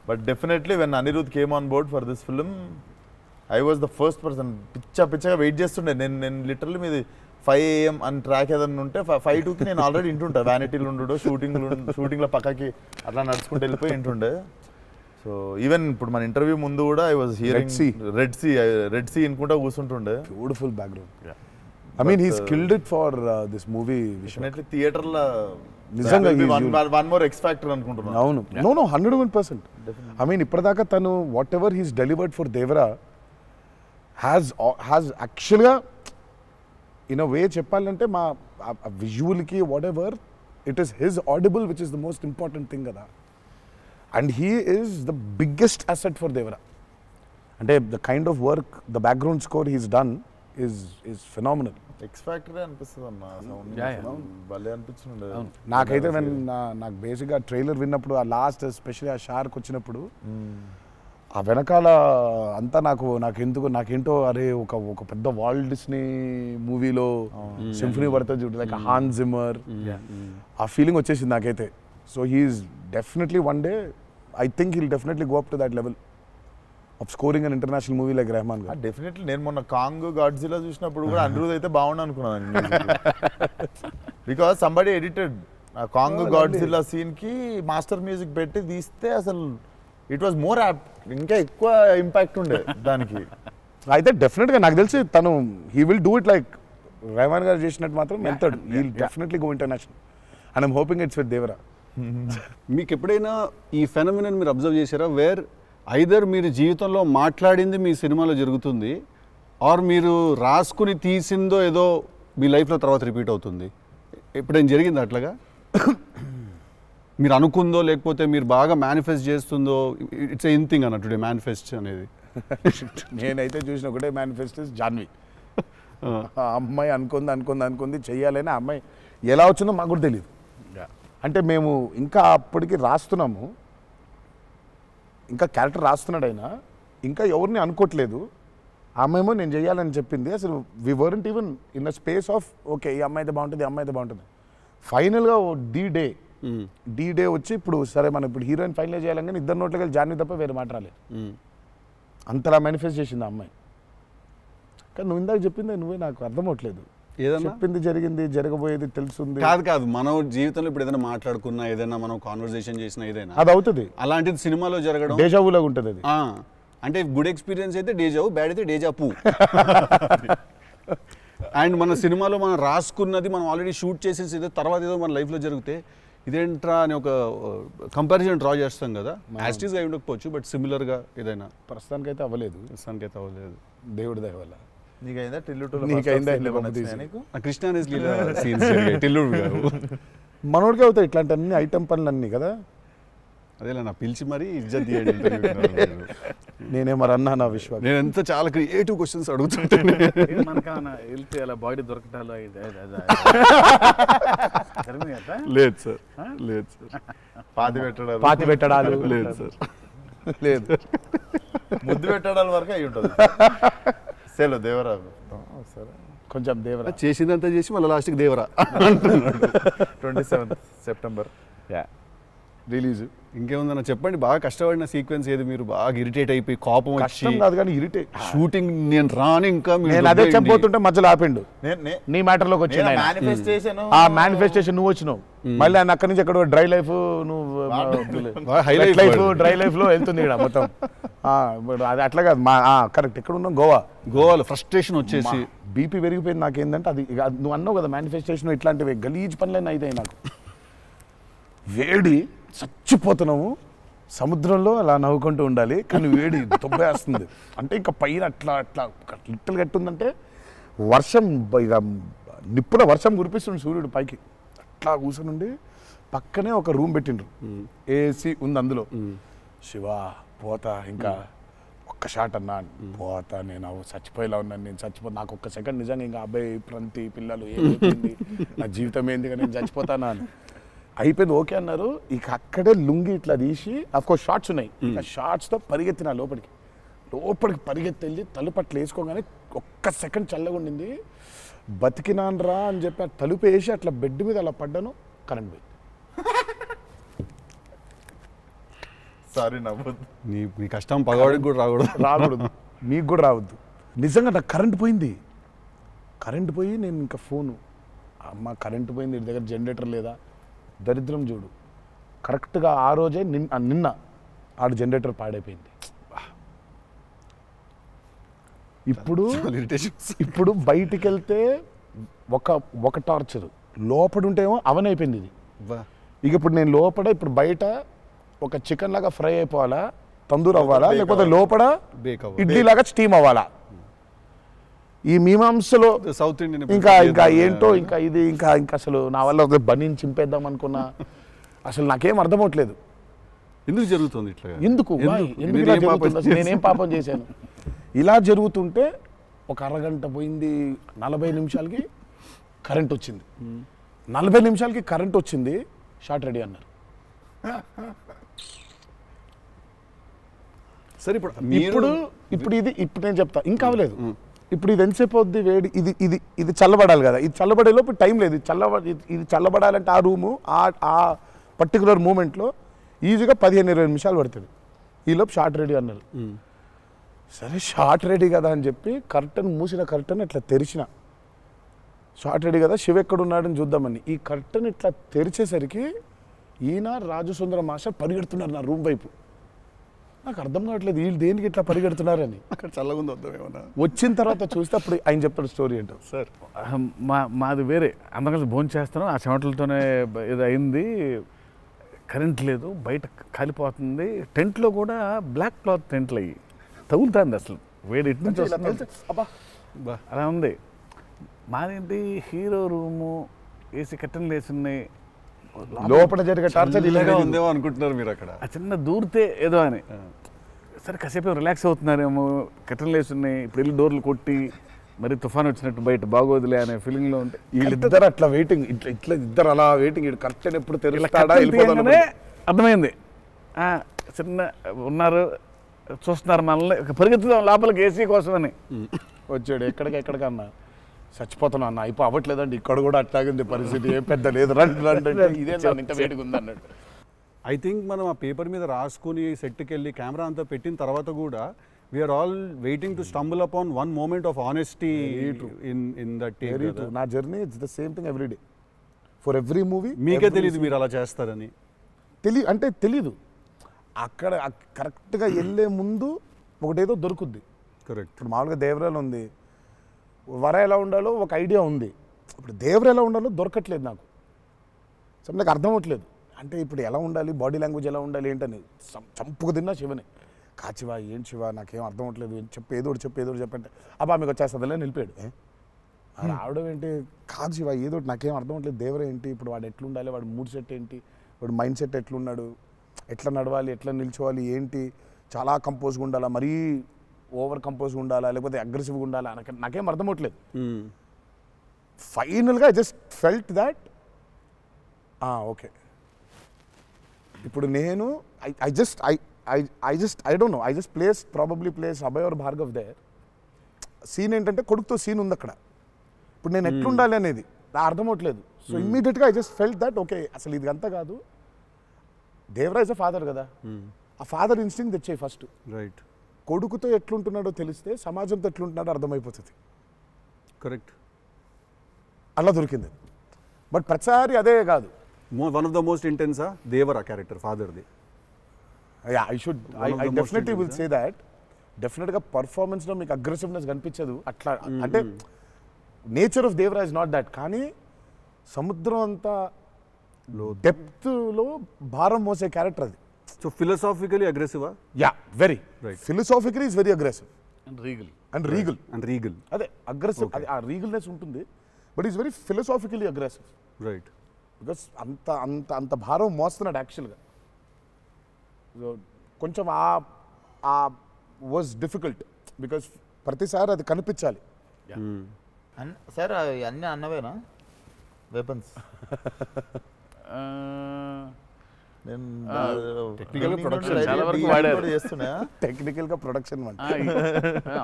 But definitely when Anirudh came on board for this film I was the first person. పిచ్చగా వెయిట్ చేస్తుండే. నేను లిటరల్లీ మీది 5 AM అని ట్రాక్ ఏదన్నా ఉంటే 5:02కి నేను ఆల్రెడీ ఇంటుంటా. వ్యానిటీలు ఉండు షూటింగ్లో పక్కకి అట్లా నడుచుకుంటూ వెళ్ళిపోయి ఇంటుండే. సో ఈవెన్ ఇప్పుడు మన ఇంటర్వ్యూ ముందు కూడా I was hearing Red Sea అనుకుంటా కూర్చుంటుండే. Beautiful background. I mean he killed it for this movie. Definitely theater la నిజంగా one more X factor అనుకుంటున్నా. అవును, no 101%. I mean ఇప్పటిదాకా తను whatever he's delivered for Devara has యాక్చువల్గా ఇన్ అ వే చెప్పాలంటే మా విజువల్కి whatever it is his audible which is the most important thing కదా. And he is the biggest asset for Devara. అంటే the kind of work the background score he's done is phenomenal. X factory అనిపిస్తుంది అన్న సౌండ్ భలే అనిపించింది. నాకైతే నాకు బేసిక్గా ట్రైలర్ విన్నప్పుడు ఆ లాస్ట్ ఎస్పెషల్లీ ఆ షార్క్ వచ్చినప్పుడు ఆ వెనకాల అంతా నాకేంటో అరే ఒక పెద్ద వాల్ట్ డిస్నీ మూవీలో సింఫనీ పడుతుంది చూడు, లైక్ హాన్స్ జిమ్మర్, ఆ ఫీలింగ్ వచ్చేసింది నాకైతే. So he is definitely one day I think he'll definitely go up to that level of scoring an international movie like Rahman garu. Definitely నేను మొన్న కాంగ్ గాడ్జిలా చూసినప్పుడు కూడా అనిరుద్ అయితే బాగుండు అనుకున్నాను. బికాస్ సంబడి ఎడిటెడ్ ఆ కాంగ్ గాడ్జిలా సీన్ కి మాస్టర్ మ్యూజిక్ పెట్టి తీస్తే అసలు ఇట్ వాజ్ మోర్ యాప్ట్, ఇంకా ఎక్కువ ఇంపాక్ట్ ఉండే దానికి. అయితే డెఫినెట్గా నాకు తెలిసి తను he will do it like Rahman garu చేసినట్టు మాత్రం వెళ్తాడు. He will definitely go international and I'm hoping it's with Devara. మీకు ఎప్పుడైనా ఈ ఫెనమినన్ మీరు అబ్జర్వ్ చేశారా, వేర్ ఐదర్ మీరు జీవితంలో మాట్లాడింది మీ సినిమాలో జరుగుతుంది, ఆర్ మీరు రాసుకుని తీసిందో ఏదో మీ లైఫ్లో తర్వాత రిపీట్ అవుతుంది? ఎప్పుడైనా జరిగింది అట్లాగా? మీరు అనుకుందో లేకపోతే మీరు బాగా మేనిఫెస్ట్ చేస్తుందో? ఇట్స్ ఎ థింగ్ అన్న టుడే మేనిఫెస్ట్ అనేది. నేనైతే చూసిన ఒకటే మేనిఫెస్టో జాన్వి. ఆ అమ్మాయి అనుకుంది చెయ్యాలని. ఆ అమ్మాయి ఎలా వచ్చిందో మాకు కూడా తెలియదు. అంటే మేము ఇంకా అప్పటికి రాస్తున్నాము, ఇంకా క్యారెక్టర్ రాస్తున్నాడు అయినా ఇంకా ఎవరిని అనుకోవట్లేదు. ఆ అమ్మాయేమో నేను చెయ్యాలని చెప్పింది. అసలు we weren't even in the space of okay ఈ అమ్మాయి అయితే బాగుంటుంది, ఈ అమ్మాయి అయితే బాగుంటుంది. ఫైనల్గా డి డే వచ్చి ఇప్పుడు సరే మనం ఇప్పుడు హీరోయిన్ ఫైనల్ చేయాలని ఇద్దరు నోట్లకి వెళ్ళి జాన్వి తప్ప వేరే మాట రాలేదు. అంతలా మేనిఫెస్ట్ చేసింది ఆ అమ్మాయి. కానీ నువ్వు ఇందాక చెప్పింది నువ్వే నాకు అర్థం అవట్లేదు. చెప్పింది జరిగింది, జరగబోయేది తెలుసుంది. కాదు మనం జీవితంలో ఇప్పుడు ఏదైనా మాట్లాడుకున్నా, ఏదైనా మనం కాన్వర్సేషన్ చేసినా, ఏదైనా అది అవుతుంది. అలాంటిది సినిమాలో జరగడం డేజావులాగా ఉంటుంది అది. అంటే గుడ్ ఎక్స్పీరియన్స్ అయితే డేజావు, బ్యాడ్ అయితే డేజాపు. అండ్ మన సినిమాలో మనం రాసుకున్నది మనం ఆల్రెడీ షూట్ చేసేసి ఏదో తర్వాత ఏదో మన లైఫ్లో జరిగితే ఇదేంట్రా అని ఒక కంపారిజన్ డ్రా చేస్తాం కదా. యాస్టీస్గా అయి ఉండకపోవచ్చు, బట్ సిమిలర్గా ఏదైనా. ప్రస్తుతానికైతే అవ్వలేదు. దేవుడి దయ వల్ల. నీకైందా కృష్ణ టిల్లుడు మనోడికి అవుతాయి ఇట్లాంటి అన్ని ఐటమ్ పనులు అన్నీ కదా. అదేలా నా పిలిచి మరీ ఇజ్జత్ తీయండి. నేనే మరి అన్నా నా విశ్వాసం. నేను ఎంత చాలా క్రియేటివ్ క్వశ్చన్స్ అడుగుతుంటాను. అలా బాడీ దొరకటాలు లేదు సార్, లేదు సార్. పాతి పెట్టడాలు లేదు సార్, లేదు. ముద్దు పెట్టడాల వరకు అయి ఉంటుంది. సెలవు దేవరా సరే కొంచెం దేవరా చేసిందంతా చేసి మళ్ళీ లాస్ట్కి దేవరా 27th September రిలీజ్. ఇంకేముందన్న చెప్పండి. బాగా కష్టపడిన సీక్వెన్స్ ఏది? మీరు బాగా ఇరిటేట్ అయిపోయి కోపం కష్టం కాదు కానీ ఇరిటేట్. షూటింగ్ నేను రాను ఇంకా నేను అదే చెప్పబోతుంటే మధ్యలో ఆపిండు. నీ మ్యాటర్లోకి వచ్చింది. ఆ మేనిఫెస్టేషన్ నువ్వు వచ్చినావు, మళ్ళీ ఆయన అక్కడి నుంచి ఎక్కడ డ్రై లైఫ్ డ్రై లైఫ్ లో వెళ్తుంది ఇక్కడ మొత్తం. అది అట్లా కాదు. కరెక్ట్. ఎక్కడ ఉన్నాం? గోవాలో ఫ్రస్ట్రేషన్ వచ్చేసి బీపీ పెరిగిపోయింది. నాకేందంటే అది నువ్వు అన్నావు కదా మేనిఫెస్టేషన్ ఇట్లాంటివి గలీజ్ పనులన్నీ అయితే నాకు వేడి చచ్చిపోతున్నాము. సముద్రంలో అలా నవ్వుకుంటూ ఉండాలి కానీ వేడి దొబ్బేస్తుంది. అంటే ఇంకా పైన అట్లా లిట్టలు కట్టుందంటే వర్షం ఇక నిప్పున వర్షం కురిపిస్తుంది సూర్యుడు పైకి. అట్లా కూర్చొని పక్కనే ఒక రూమ్ పెట్టిండ్రు, ఏసీ ఉంది అందులో. శివా పోతా ఇంకా ఒక్క షాట్ అన్నా పోతా, నేను చచ్చిపోయేలా ఉన్నాను, నేను చచ్చిపోతా. నాకు ఒక్క సెకండ్ నిజంగా ఇంకా అబ్బాయి ప్రంతి పిల్లలు ఏమైంది నా జీవితం ఏంది నేను చచ్చిపోతానా అని అయిపోయింది. ఓకే అన్నారు. ఇక అక్కడే లుంగి ఇట్లా తీసి అఫ్కోర్స్ షార్ట్స్ ఉన్నాయి. ఆ షార్ట్స్తో పరిగెత్తిన లోపలికి పరిగెత్తి వెళ్ళి తలుపు అట్లా వేసుకోగానే ఒక్క సెకండ్ చల్లగా ఉండింది. బతికినాన్రా అని చెప్పి ఆ తలుపు వేసి అట్లా బెడ్ మీద అలా పడ్డాను. కరెంట్ పోయింది. సారీ నవ్వద్దు. నీ కష్టం పగవాడికి కూడా రాకూడదు, మీకు కూడా రావద్దు. నిజంగా నాకు కరెంట్ పోయింది. కరెంట్ పోయి నేను ఇంకా ఫోను, అమ్మ కరెంట్ పోయింది, ఇంటి దగ్గర జనరేటర్ లేదా? దరిద్రం చూడు, కరెక్ట్గా ఆ రోజే నిన్న ఆడు జనరేటర్ పాడైపోయింది. ఇప్పుడు బయటికి వెళ్తే ఒక టార్చర్, లోపల ఉంటేమో అవన్ అయిపోయింది ఇది. ఇక ఇప్పుడు నేను లోపల ఇప్పుడు బయట ఒక చికెన్ లాగా ఫ్రై అయిపోవాలా, తందూరు అవ్వాలా, లేకపోతే లోపల ఇడ్లీ లాగా స్టీమ్ అవ్వాలా. ఈ మీమాంసలో సౌత్ ఇండియన్ ఇంకా ఏంటో ఇంకా ఇది ఇంకా అసలు నా వల్ల ఒక బనీని చింపేద్దాం అనుకున్నా అసలు నాకేం అర్థమవట్లేదు. ఎందుకు జరుగుతుంది ఇట్లా? ఎందుకు ఇలా జరుగుతుంది? అసలు నేనేం పాపం చేశాను? ఇలా జరుగుతుంటే ఒక అరగంట పోయింది, 40 నిమిషాలకి కరెంట్ వచ్చింది. 40 నిమిషాలకి కరెంట్ వచ్చింది, షార్ట్ రెడీ అన్నారు. సరే ఇప్పుడు నేను చెప్తా, ఇంకా అవ్వలేదు. ఇప్పుడు ఇది ఎంతసేపు అవుద్ది వేడి? ఇది చల్లబడాలి కదా, ఇది చల్లబడే లోపు టైం లేదు. ఇది చల్లబడాలంటే ఆ రూము ఆ పర్టికులర్ మూమెంట్లో ఈజీగా 15-20 నిమిషాలు పడుతుంది. ఈలోపు షార్ట్ రెడీ అన్నారు. సరే షార్ట్ రెడీ కదా అని చెప్పి మూసిన కర్టన్ ఇట్లా తెరిచిన. షార్ట్ రెడీ కదా, శివ ఎక్కడున్నాడని చూద్దామని ఈ కర్టన్ ఇట్లా తెరిచేసరికి ఈయన రాజు సుందర మాస్టర్ పరిగెడుతున్నారు నా రూమ్ వైపు. నాకు అర్థం కావట్లేదు వీళ్ళు దేనికి ఇట్లా పరిగెడుతున్నారని. అక్కడ చల్లగుంది వద్దాం ఏమన్నా. వచ్చిన తర్వాత చూస్తే అప్పుడు ఆయన చెప్తాడు స్టోరీ ఏంటో. సార్ మాది వేరే, అందరం కలిసి భోజనం చేస్తాను, ఆ చెమటలతోనే ఇది అయింది. కరెంట్ లేదు, బయట కాలిపోతుంది. టెంట్లో కూడా బ్లాక్ క్లాత్ టెంట్లు అయ్యి తగులుతుంది, అసలు వేడి ఇటు నుంచి వస్తుంది. అలా ఉంది. మాదేంటి హీరో రూము, ఏసీ కట్టెలు వేసి ఉన్నాయి, లోపల జరిగే టార్చర్ ఇలాగా ఉందేమో అనుకుంటున్నారు మీరు అక్కడ. ఆ చిన్న దూరితే ఏదో అని. సరే కాసేపు రిలాక్స్ అవుతున్నారేమో, కట్టెలు వేసి ఉన్నాయి, ఇప్పుడు వెళ్ళి డోర్లు కొట్టి మరి తుఫాన్ వచ్చినట్టు బయట బాగోదులే అనే ఫీలింగ్లో ఉంటే వీళ్ళిద్దరు అట్లా వెయిటింగ్, ఇట్లా ఇద్దరు అలా వెయిటింగ్. కర్టెన్ ఎప్పుడు తెరుస్తాడా అర్థమైంది. చిన్న ఉన్నారు, చూస్తున్నారు మనల్ని, పరిగెత్తుదాం లోపలికి ఏసీ కోసం అని వచ్చాడు. ఎక్కడికన్నా చచ్చిపోతున్నా అన్న, అయిపో అవ్వట్లేదండి, ఇక్కడ కూడా అట్లాగింది పరిస్థితి, ఏం పెద్ద లేదు, రండి ఇదే ఇంత వేడిగా ఉంది అన్నట్టు. ఐ థింక్ మనం ఆ పేపర్ మీద రాసుకుని సెట్కి వెళ్ళి కెమెరా అంతా పెట్టిన తర్వాత కూడా we're all waiting to stumble upon one moment of honesty in that take. నా journey it's the same thing every day for every movie. మీకే తెలియదు మీరు అలా చేస్తారని? తెలీదు. అక్కడ కరెక్ట్గా వెళ్ళే ముందు ఒకటేదో దొరుకుద్ది. కరెక్ట్. ఇప్పుడు మామూలుగా దేవరాలు ఉంది, వర ఎలా ఉండాలో ఒక ఐడియా ఉంది. ఇప్పుడు దేవర ఎలా ఉండాలో దొరకట్లేదు నాకు. సో నాకు అర్థం అవ్వట్లేదు. అంటే ఇప్పుడు ఎలా ఉండాలి, బాడీ లాంగ్వేజ్ ఎలా ఉండాలి ఏంటని చంపుకు తిన్నా శివని. కాచివా ఏం శివ నాకేం అర్థం అవ్వట్లేదు, ఏదో చెప్పంటే అబ్బా మీకు వచ్చేస్తుందిలే నిలిపాడు. రావడం ఏంటి, కాదు శివ ఏదో నాకేం అర్థం అవ్వట్లేదు, దేవర ఏంటి, ఇప్పుడు వాడు ఎట్లుండాలి, వాడు మూడ్ సెట్ ఏంటి, వాడు మైండ్ సెట్ ఎట్లున్నాడు, ఎట్లా నడవాలి, ఎట్లా నిల్చోవాలి ఏంటి, చాలా కంపోజ్గా ఉండాలా, మరీ ఓవర్ కంపోజ్గా ఉండాలా, లేకపోతే అగ్రెసివ్గా ఉండాలా, నాకేం అర్థం అవ్వట్లేదు. ఫైనల్గా I just felt that okay ఇప్పుడు నేను I don't know, I just probably place Abhay or Bhargav there. Scene ఏంటంటే కొడుకుతో సీన్ ఉంది అక్కడ. ఇప్పుడు నేను ఎట్లుండాలి అనేది నా అర్థం అవ్వట్లేదు. సో ఇమ్మీడియట్గా I just felt that okay అసలు ఇది అంతా కాదు, దేవరాజ్ ఫాదర్ కదా, ఆ ఫాదర్ ఇన్స్టింక్ట్ తెచ్చాయి ఫస్ట్. రైట్. కొడుకుతో ఎట్లుంటున్నాడో తెలిస్తే సమాజంతో ఎట్లుంటున్నాడో అర్థమైపోతుంది. కరెక్ట్. అలా దొరికింది. బట్ ప్రతిసారి అదే కాదు. వన్ ఆఫ్ ద మోస్ట్ ఇంటెన్సా దేవరా క్యారెక్టర్ ఫాదర్ది. I definitely will say that. డెఫినెట్గా పర్ఫార్మెన్స్లో మీకు అగ్రెసివ్నెస్ కనిపించదు అట్లా. అంటే nature of Devara is not that. కానీ సముద్రం అంతా డెప్త్లో భారం మోసే క్యారెక్టర్ అది. సో ఫిలసాఫికలీ అగ్రెసివా? Yeah, very. Right. Philosophically is very aggressive and regal. అదే అగ్రెసివ్, అది ఆ రీగల్నెస్ ఉంటుంది. But is very philosophically aggressive. Right. Because అంత భారం మోస్తున్నాడు యాక్చువల్గా. కొంచెం ఆ వాజ్ డిఫికల్ట్ బికాస్ ప్రతిసారి అది కనిపించాలి. సార్ అన్నీ అన్నవేనా వెపన్స్? టెక్నికల్గా ప్రొడక్షన్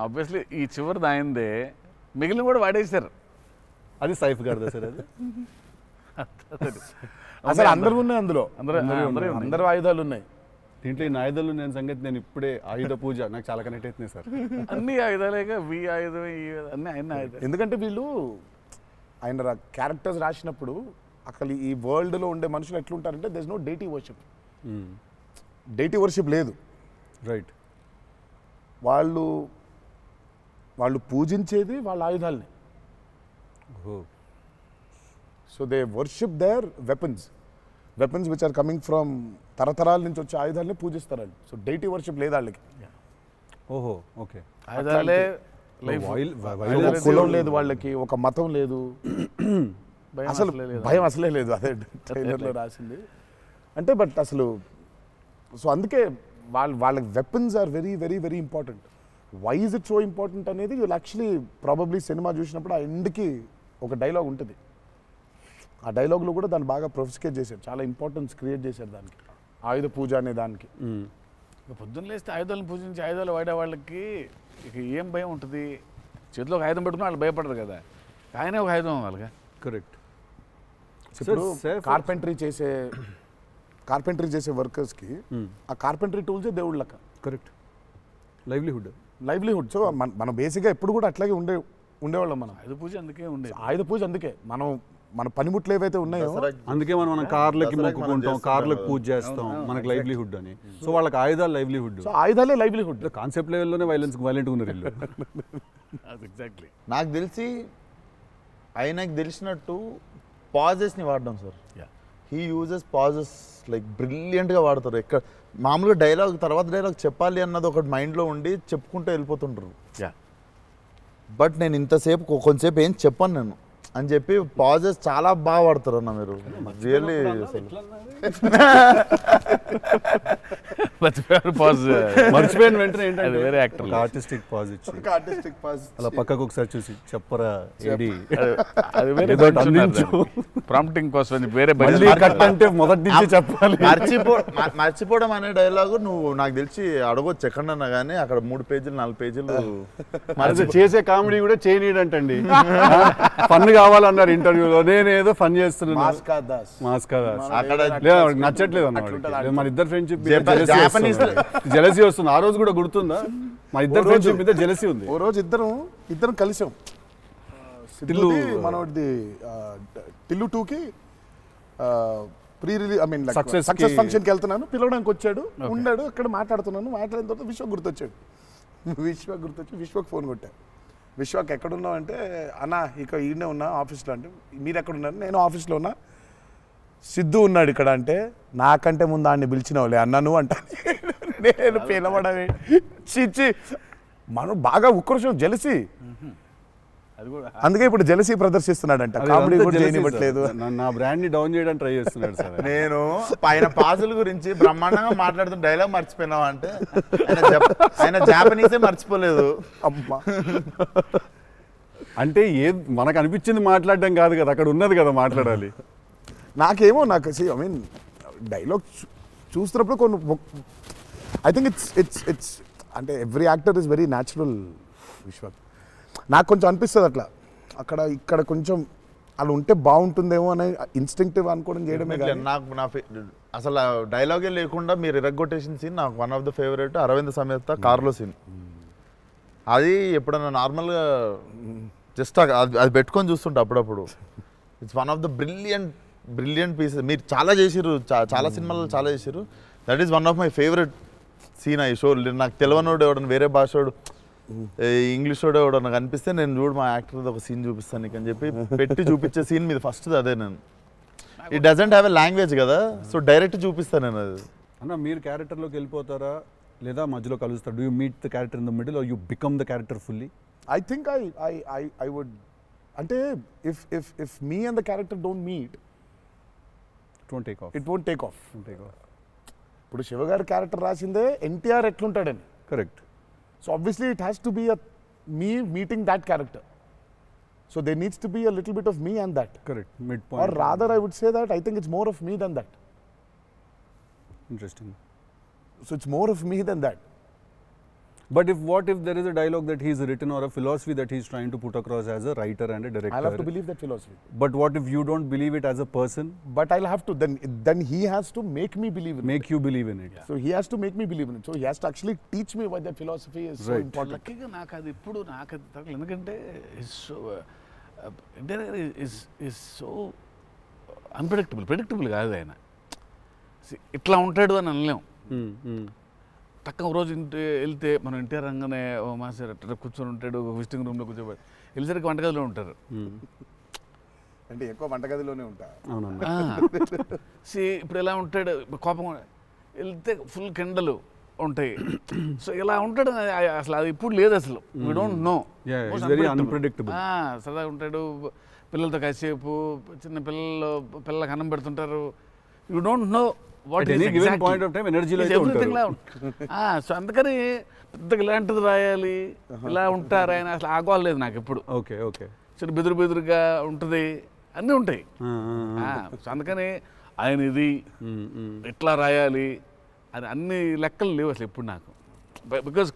ఆబ్వియస్లీ ఈ చివరిది ఆయనదే, మిగిలిన కూడా వాడేశారు. అది సైఫ్ గారిదా సార్? అది అసలు అందరూ ఉన్నాయి అందులో, అందరూ ఆయుధాలు ఉన్నాయి దీంట్లో. ఈ ఆయుధాలు నేను సంగతి నేను ఇప్పుడే ఆయుధ పూజ నాకు చాలా కనెక్ట్ అవుతున్నాయి సార్. అన్ని ఆయుధాలేగా, వి ఆయుధం అన్ని ఆయన ఆయుధాలు. ఎందుకంటే వీళ్ళు ఆయన క్యారెక్టర్స్ రాసినప్పుడు అసలు ఈ వరల్డ్లో ఉండే మనుషులు ఎట్లుంటారంటే there is no deity worship. Deity worship లేదు. రైట్. వాళ్ళు పూజించేది వాళ్ళ ఆయుధాలని. So they worship their weapons which are coming from తరతరాల నుంచి వచ్చే ఆయుధాలని పూజిస్తారు వాళ్ళు. సో డైటీ వర్షిప్ లేదు వాళ్ళకి. ఓహో, ఓకే. ఆయుధాలే ఒక కులం లేదు వాళ్ళకి, ఒక మతం లేదు, అసలు భయం అసలే లేదు. అదే ట్రైలర్లో రాసింది అంటే. బట్ అసలు సో అందుకే వాళ్ళకి weapons are very very very important. Why is it so important అనేది వీళ్ళు యాక్చువల్లీ ప్రాబబ్లీ సినిమా చూసినప్పుడు ఆ ఎండ్కి ఒక డైలాగ్ ఉంటుంది. ఆ డైలాగ్లో కూడా దాన్ని బాగా ప్రొఫిస్కేట్ చేశారు, చాలా ఇంపార్టెన్స్ క్రియేట్ చేశారు దానికి, ఆయుధ పూజ అనే దానికి. ఇక పొద్దున్న లేస్తే ఆయుధాలను పూజించి ఆయుధాలు వాడే వాళ్ళకి ఇక ఏం భయం ఉంటుంది? చేతిలో ఒక ఆయుధం పెట్టుకుని వాళ్ళు భయపడరు కదా, ఆయనే ఒక ఆయుధం వాళ్ళగా. కరెక్ట్. ఇప్పుడు కార్పెంటరీ చేసే వర్కర్స్కి ఆ కార్పెంటరీ టూల్సే దేవుళ్ళ లెక్క. కరెక్ట్. లైవ్లీహుడ్. సో మనం బేసిక్గా ఎప్పుడు కూడా అట్లాగే ఉండేవాళ్ళం. మనం ఆయుధ పూజ అందుకే ఉండేది. ఆయుధ పూజ అందుకే మన పనిముట్లు ఏవైతే ఉన్నాయో అందుకే మనం కార్లకి మొక్కుకుంటాం, కార్లకు పూజ చేస్తాం, మనకు లైవ్లీహుడ్ అని. సో వాళ్ళకి ఆయుధాలు లైవ్లీహుడ్. సో ఆయుధాలే లైవ్లీహుడ్. కాన్సెప్ట్ లెవెల్లోనే వైలెంట్ ఉన్నారు వీళ్ళు. ఎగ్జాక్ట్లీ. నాకు తెలిసి ఆయనకు తెలిసినట్టు పాజెస్ని వాడడం sir. He uses pauses like బ్రిలియంట్గా వాడతారు. ఎక్కడ మామూలుగా డైలాగ్ తర్వాత డైలాగ్ చెప్పాలి అన్నది ఒకటి మైండ్లో ఉండి చెప్పుకుంటూ వెళ్ళిపోతుంటారు. బట్ నేను ఇంతసేపు కొంచెంసేపు ఏం చెప్పాను నేను అని చెప్పి పాజెస్ చాలా బాగా వాడతారు అన్న మీరు. రియల్లీ మర్చిపోయిన వెంటనే ఏంటంటే వేరే యాక్టర్ ఆర్టిస్టిక్ పాజ్ ఇచ్చి అలా పక్కకు ఒకసారి చూసి చెప్పరా ఏడి అది వేరే ప్రాంప్టింగ్ కోసం వేరే కట్ అంటే మొదటి నుంచి చెప్పాలి. మర్చిపోవడం అనే డైలాగు నువ్వు నాకు తెలిసి అడగొచ్చు ఎక్కడన్నా కానీ అక్కడ 3 పేజీలు 4 పేజీలు చేసే కామెడీ కూడా చేయనీడంటండి. ఫన్ కావాలన్నారు ఇంటర్వ్యూలో, నేనేదో ఫన్ చేస్తున్నాను. అక్కడ నచ్చట్లేదు అన్నమాట. మన ఇద్దరు ఫ్రెండ్షిప్ జెలసీ వస్తుంది. ఆ రోజు కూడా గుర్తుందా? మా ఇద్దరు ఫ్రెండ్షిప్ మీద జెలసీ ఉంది. ఓ రోజు ఇద్దరం కలిసాం. మనది టిల్లు 2కి pre release I mean success ఫంక్షన్కి వెళ్తున్నాను, పిలవడానికి వచ్చాడు, ఉన్నాడు అక్కడ, మాట్లాడుతున్నాను. మాట్లాడిన తర్వాత విశ్వక్ గుర్తొచ్చి విశ్వక్ ఫోన్ కొట్టా. విశ్వక్ ఎక్కడున్నావు అంటే, అన్న ఇక ఈయనే ఉన్నా ఆఫీస్లో. అంటే మీరు ఎక్కడున్నారు? నేను ఆఫీస్లో ఉన్నా. సిద్ధు ఉన్నాడు ఇక్కడ అంటే, నాకంటే ముందు ఆయన్ని పిలిచినవులే అన్నా నువ్వు అంటా. నేను పిలవడమే చిచ్చి. మనం బాగా ఉక్రోషం, జెలసీ. అందుకే ఇప్పుడు జెలసీ ప్రదర్శిస్తున్నాడంట. కామెడీ కూడా చేయనివ్వట్లేదు. నా బ్రాండ్ ని డౌన్ చేయడానికి ట్రై చేస్తున్నాడు సార్. నేను ఆయన పాజుల గురించి బ్రహ్మాండంగా మాట్లాడుతున్న డైలాగ్ మర్చిపోయినావా అంటే, ఆయన జాపనీసే మర్చిపోలేదు. అమ్మా అంటే మనకు అనిపించింది మాట్లాడడం కాదు కదా, అక్కడ ఉన్నది కదా మాట్లాడాలి. నాకేమో ఐ మీన్ డైలాగ్ చూస్తున్నప్పుడు కొన్ని ఐ థింక్ ఇట్స్ అంటే every actor is very natural. Vishwak నాకు కొంచెం అనిపిస్తుంది అట్లా, అక్కడ ఇక్కడ కొంచెం అలా ఉంటే బాగుంటుందేమో అనే ఇన్స్టింక్టివ్ అనుకోవడం చేయడమే. నాకు అసలు డైలాగే లేకుండా మీరు ఇరగ్గొట్టేసిన సీన్ నాకు one of the favourite. Aravind Sametha కార్లో సీన్. అది ఎప్పుడన్నా నార్మల్గా జస్ట్ అది పెట్టుకొని చూస్తుంటా అప్పుడప్పుడు. It's one of the brilliant pieces. మీరు చాలా చేసిర్రు, చాలా సినిమాలు చాలా చేసిర్రు. That is one of my favourite scene. ఈ షో నాకు తెలియనోడు ఎవడన్నా, వేరే భాషోడు, ఇంగ్లీష్ వాడు ఎవడో నాకు అనిపిస్తే, నేను చూడు మా యాక్టర్ ఒక సీన్ చూపిస్తాను నీకు అని చెప్పి పెట్టి చూపించే సీన్ మీద ఫస్ట్ అదే. నేను it doesn't have a language కదా, సో డైరెక్ట్ చూపిస్తాను నేను అది. అన్న మీరు క్యారెక్టర్లోకి వెళ్ళిపోతారా లేదా మధ్యలో కలుస్తారు? Do you meet the character in the middle or you become the character fully? I think I would, అంటే if me and the character don't meet, it won't take off. ఇప్పుడు శివగారి క్యారెక్టర్ రాసిందే ఎన్టీఆర్ ఎట్లుంటాడని. Correct. So obviously it has to be me meeting that character. So there needs to be a little bit of me and that. Correct. Midpoint. Or rather I would say that I think it's more of me than that. Interesting. So it's more of me than that. But what if there is a dialogue that he's written or a philosophy that he's trying to put across as a writer and a director? I'll have to believe that philosophy. But what if you don't believe it as a person? But I'll have to, then he has to make me believe in it. Make you believe in it. Yeah. So he has to make me believe in it. So he has to actually teach me why that philosophy is so important. లక్కీగా నాకు అది ఇప్పుడు నాకు అది తగ్గలేదు. ఎందుకంటే ఇస్ సో ప్రెడిక్టబుల్ కాదు ఆయన. ఇట్లా ఉంటాడు అని అనలేం. తక్కువ రోజు వెళ్తే మనం ఎన్టీఆర్ రంగానే ఓ మాస్టర్ అట్లా కూర్చొని ఉంటాడు, విజిటింగ్ రూమ్లో కూర్చోబెట్టి, వెళ్ళేసరికి వంటగదిలో ఉంటారు. అంటే ఎక్కువ వంటగదిలోనే ఉంటా. ఇప్పుడు ఎలా ఉంటాడు, కోపం వెళ్తే ఫుల్ కెండలు, ఉంటాయి. సో ఇలా ఉంటాడు అసలు అది ఇప్పుడు లేదు అసలు. We don't know. Yeah, it's very unpredictable. సరదాగా ఉంటాడు, పిల్లలతో కాసేపు, చిన్న పిల్లలకు అన్నం పెడుతుంటారు. You don't know what At any given point of time, energy లో అయితే ఉంటారు. సో అందుకని పెద్దగా ఇలాంటిది రాయాలి, ఇలా ఉంటారు ఆయన అసలు ఆగోలేదు నాకు ఎప్పుడు. Okay okay. చిన్న బెదురుగా ఉంటుంది, అన్నీ ఉంటాయి. సో అందుకని ఆయన ఇది ఇట్లా రాయాలి అని అన్ని లెక్కలు లేవు అసలు ఎప్పుడు నాకు. బికాజ్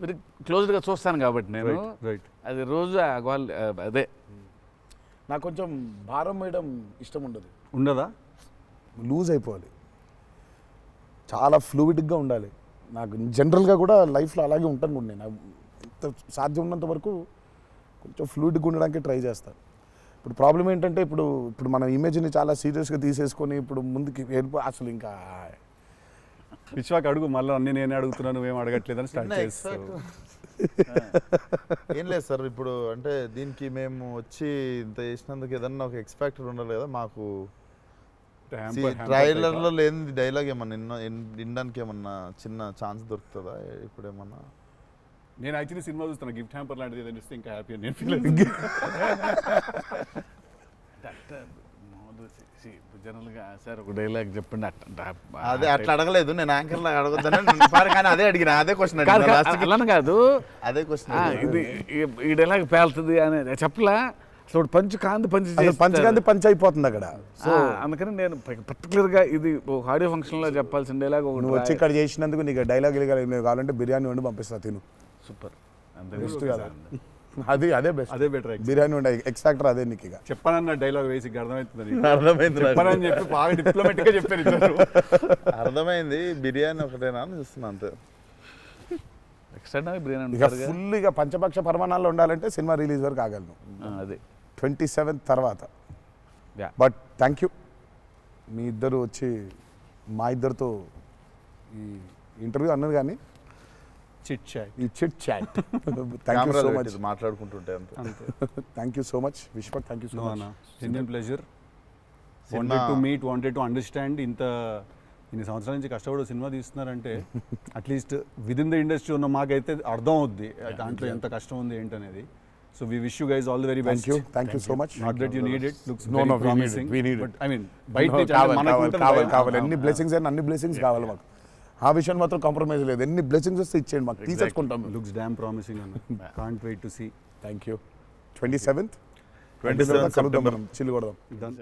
వెరీ క్లోజ్గా చూస్తాను కాబట్టి నేను రైట్. అది రోజు అదే నాకు కొంచెం భారం వేయడం ఇష్టం ఉండదు. ఉండదా? లూజ్ అయిపోవాలి, చాలా ఫ్లూయిడ్గా ఉండాలి. నాకు జనరల్గా కూడా లైఫ్లో అలాగే ఉంటాను కూడా నేను. ఎంత సాధ్యం ఉన్నంత వరకు కొంచెం ఫ్లూయిడ్గా ఉండడానికి ట్రై చేస్తాను. ఇప్పుడు ప్రాబ్లం ఏంటంటే ఇప్పుడు మన ఇమేజ్ని చాలా సీరియస్గా తీసేసుకొని ఇప్పుడు ముందుకి అసలు ఇంకా విశ్వాక్ అడుగు మళ్ళీ అన్ని నేనే అడుగుతున్నాను, నువ్వేం అడగట్లేదని స్టార్ట్ చేస్తావు. ఏం లేదు సార్, ఇప్పుడు అంటే దీనికి మేము వచ్చి ఇంత చేసినందుకు ఏదన్నా ఒక ఎక్స్పెక్టర్ ఉండాలి కదా మాకు. ట్రైలర్లో లేని డైలాగ్ ఏమన్నా వినడానికి ఏమన్నా చిన్న ఛాన్స్ దొరుకుతుందా ఇప్పుడు ఏమన్నా? నేను యాక్చువల్లీ సినిమా చూస్తాను, గిఫ్ట్ హ్యాంపర్ లాంటిది ఏదైనా ఇస్తే ఇంకా హ్యాపీ అని నేను ఫీల్ జనరల్గా సార్ ఒక డైలాగ్ చెప్పండి. అదే అట్లా అడగలేదు నేను, యాంకర్లో అడగొద్దని కానీ అదే అడిగిన, అదే క్వశ్చన్ అలా కాదు, అదే క్వశ్చన్. ఇది ఈ డైలాగ్ పేలుతుంది అని చెప్పలా. అసలు పంచ్ పంచ్ అయిపోతుంది అక్కడ. సో అందుకని నేను పర్టికులర్గా ఇది ఒక ఆడియో ఫంక్షన్లో చెప్పాల్సిన డైలాగ్ ఒకటి. నువ్వు వచ్చి ఇక్కడ చేసినందుకు నీకు డైలాగ్ కావాలంటే బిర్యానీ వండి పంపిస్తా, తిను. సూపర్. బెస్ట్ కదా, అదే బెస్ట్, అదే బెటర్. బిర్యానీ వండి ఎక్స్ ఫ్యాక్టర్ అదే నీకు. ఇక చెప్పానన్న డైలాగ్ వేసి అర్థమవుతుంది, అర్థమైంది చెప్పానని చెప్పి బాగా డిప్లొమాటిక్గా చెప్పారు ఇద్దరు. అర్థమైంది, బిర్యానీ ఒకటేనా అని చూస్తున్నా అంతే. ఎక్స్ట్రా బిర్యానీ ఇక ఫుల్ ఇక పంచపక్ష పరమాణాల్లో ఉండాలంటే సినిమా రిలీజ్ వరకు ఆగలను, అదే 27th తర్వాత. Yeah. బట్ థ్యాంక్ యూ, మీ ఇద్దరు వచ్చి మా ఇద్దరితో ఈ ఇంటర్వ్యూ అన్నది కానీ చిట్ చాట్, ఈ chit chat. Thank you so much, మాట్లాడుకుంటుంటే అంతే. Thank you so much Vishwak, thank you so much. Genuine pleasure. Wanted to meet, wanted to understand. ఇన్ని సంవత్సరాల నుంచి కష్టపడి సినిమా తీస్తున్నారంటే at least with in the industry ఉన్న మాకైతే అర్థం అవుద్ది దాంట్లో ఎంత కష్టం ఉంది ఏంటనేది. So we wish you guys all the very best. Thank you so much. Not that you need it, looks No, very no, we need it, promising. we need it. But I mean బయట నుంచి కావాలి ఎన్ని బ్లెస్సింగ్స్ అయినా అన్ని బ్లెస్సింగ్స్ కావాలి మాకు. ఆ విషయం మాత్రం కాంప్రమైజ్ లేదు. ఎన్ని బ్లెస్సింగ్స్ వస్తే ఇచ్చేయండి మాకు, తీసేసుకుంటాం. లుక్స్ డామ్ ప్రామిసింగ్ అన్న. Can't wait to see. Thank you. 27th September. చిల్లు కొడదాం. Done.